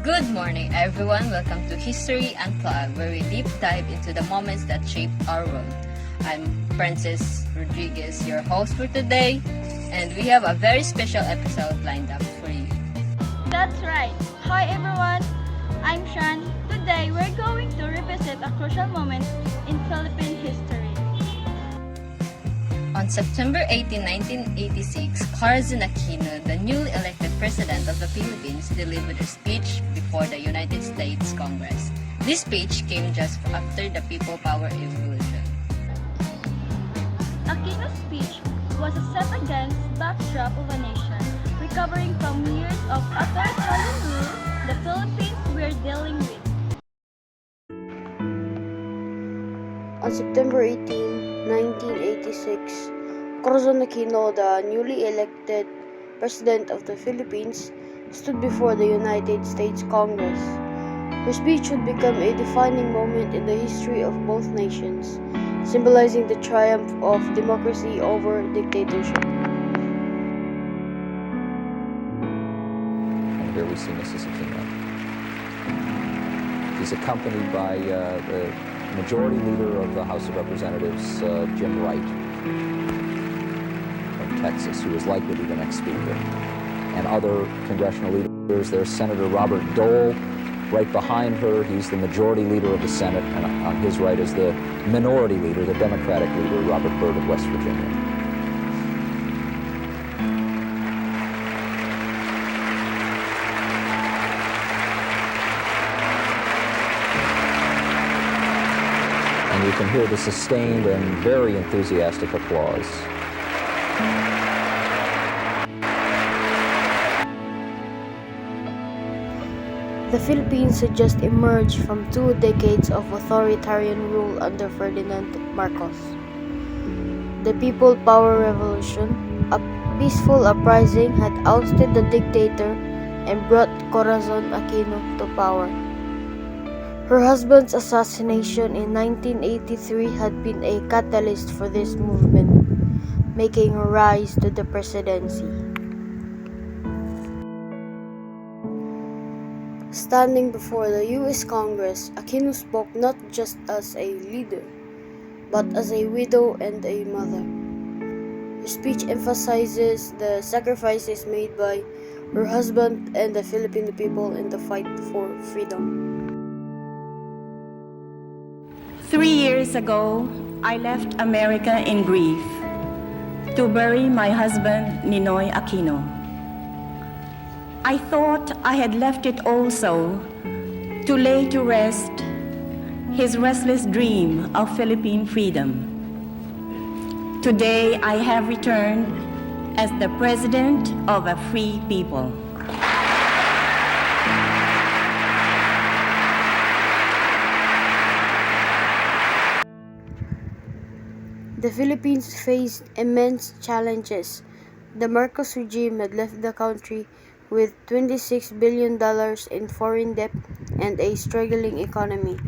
Good morning, everyone. Welcome to History Unplugged, where we deep dive into the moments that shaped our world. I'm Francis Rodriguez, your host for today, and we have a very special episode lined up for you. That's right. Hi, everyone. I'm Shan. Today, we're going to revisit a crucial moment in Philippine history. On September 18, 1986, Corazon Aquino, the newly elected president of the Philippines, delivered a speech before the United States Congress. This speech came just after the People Power Revolution. Aquino's speech was a set against backdrop of a nation recovering from years of authoritarian rule the Philippines were dealing with. On September 18, 1986, Corazon Aquino, the newly elected President of the Philippines, stood before the United States Congress. Her speech would become a defining moment in the history of both nations, symbolizing the triumph of democracy over dictatorship. And here we see Mrs. Aquino. She's accompanied by the Majority Leader of the House of Representatives, Jim Wright of Texas, who is likely to be the next speaker, and other congressional leaders. There's Senator Robert Dole. Right behind her, he's the Majority Leader of the Senate, and on his right is the Minority Leader, the Democratic Leader, Robert Byrd of West Virginia. And you can hear the sustained and very enthusiastic applause. The Philippines had just emerged from 2 decades of authoritarian rule under Ferdinand Marcos. The People Power Revolution, a peaceful uprising, had ousted the dictator and brought Corazon Aquino to power. Her husband's assassination in 1983 had been a catalyst for this movement, making her rise to the presidency. Standing before the U.S. Congress, Aquino spoke not just as a leader, but as a widow and a mother. Her speech emphasizes the sacrifices made by her husband and the Filipino people in the fight for freedom. 3 years ago, I left America in grief to bury my husband, Ninoy Aquino. I thought I had left it also to lay to rest his restless dream of Philippine freedom. Today, I have returned as the president of a free people. The Philippines faced immense challenges. The Marcos regime had left the country with $26 billion in foreign debt and a struggling economy.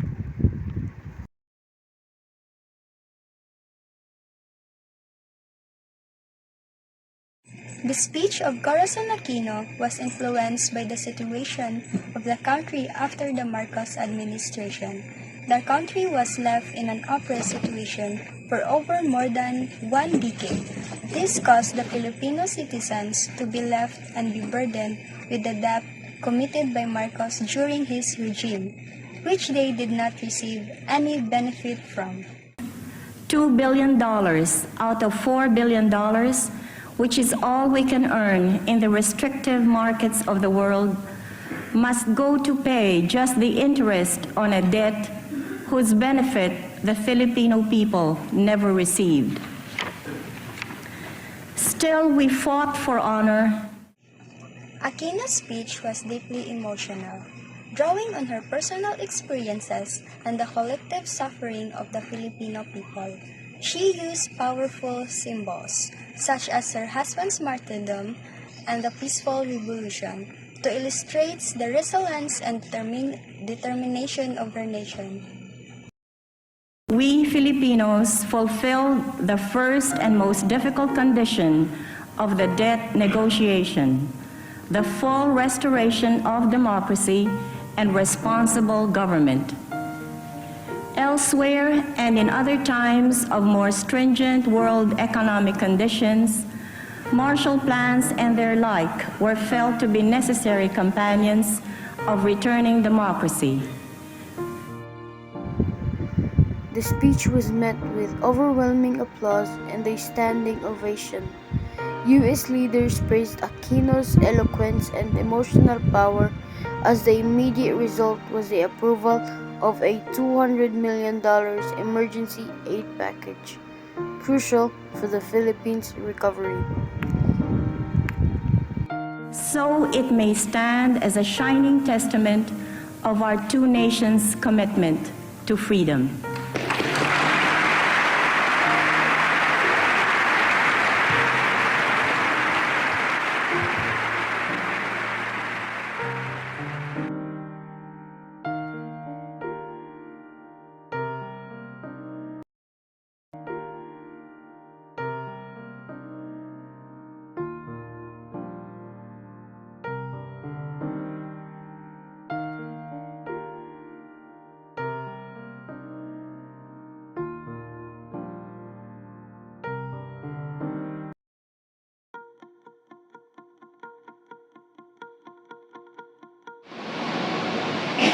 The speech of Corazon Aquino was influenced by the situation of the country after the Marcos administration. The country was left in an oppressed situation for over more than 1 decade. This caused the Filipino citizens to be left and be burdened with the debt committed by Marcos during his regime, which they did not receive any benefit from. $2 billion out of $4 billion, which is all we can earn in the restrictive markets of the world, must go to pay just the interest on a debt whose benefit the Filipino people never received. Still, we fought for honor. Aquino's speech was deeply emotional, drawing on her personal experiences and the collective suffering of the Filipino people. She used powerful symbols, such as her husband's martyrdom and the peaceful revolution, to illustrate the resilience and determination of her nation. We Filipinos fulfilled the first and most difficult condition of the debt negotiation the full restoration of democracy and responsible government. Elsewhere and in other times of more stringent world economic conditions, Marshall Plans and their like were felt to be necessary companions of returning democracy. The speech was met with overwhelming applause and a standing ovation. U.S. leaders praised Aquino's eloquence and emotional power, as the immediate result was the approval of a $200 million emergency aid package, crucial for the Philippines' recovery. So it may stand as a shining testament of our two nations' commitment to freedom.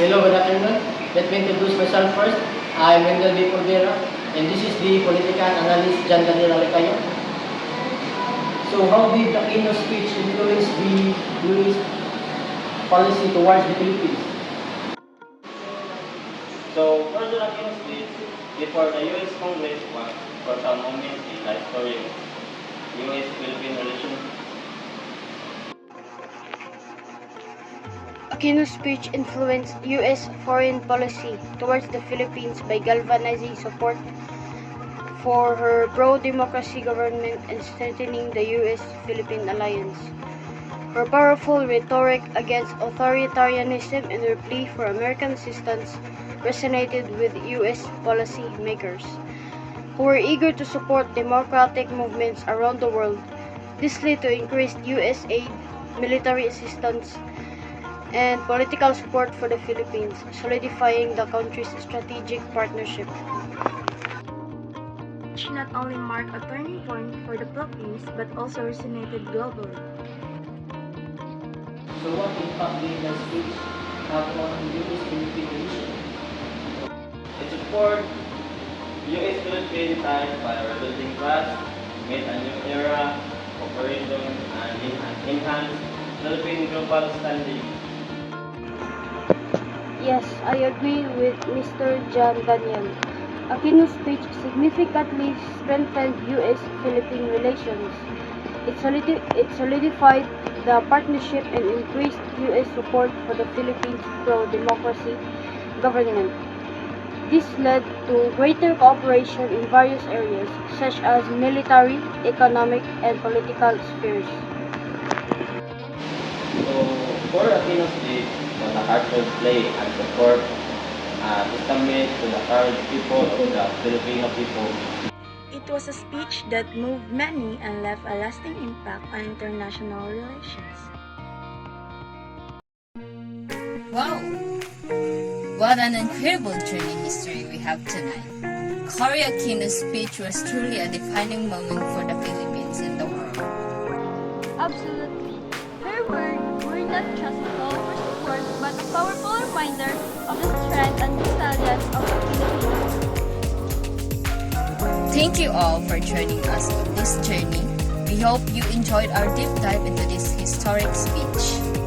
Hello, good afternoon. Let me introduce myself first. I'm Wendell B. Cordero, and this is the political analyst John Daniel Alicayo. So, how did Aquino's speech influence the U.S. policy towards the Philippines? So, Corazon Aquino's speech before the U.S Congress was for some moments in the history of U.S.-Philippine relations. Aquino's speech influenced U.S. foreign policy towards the Philippines by galvanizing support for her pro-democracy government and strengthening the U.S.-Philippine alliance. Her powerful rhetoric against authoritarianism and her plea for American assistance resonated with U.S. policy makers, who were eager to support democratic movements around the world. This led to increased U.S. aid, military assistance, and political support for the Philippines, solidifying the country's strategic partnership. Which not only marked a turning point for the Philippines but also resonated globally. So, what impact did the speech have on U.S.-Philippine relations? It supported U.S.-Philippine ties by rebuilding trust, made a new era of cooperation, and enhanced Philippine global standing. Yes, I agree with Mr. John Daniel. Aquino's speech significantly strengthened U.S.-Philippine relations. It solidified the partnership and increased U.S. support for the Philippines' pro-democracy government. This led to greater cooperation in various areas, such as military, economic, and political spheres. So, for Aquino's speech was a heartfelt play and support testament to the courage people of the Filipino people. It was a speech that moved many and left a lasting impact on international relations. Wow! What an incredible journey history we have tonight. Cory Aquino's speech was truly a defining moment for the Philippines and the world. Absolutely. Her words were not just a call for support but a powerful reminder of the strength and resilience of the Filipinos. Thank you all for joining us on this journey. We hope you enjoyed our deep dive into this historic speech.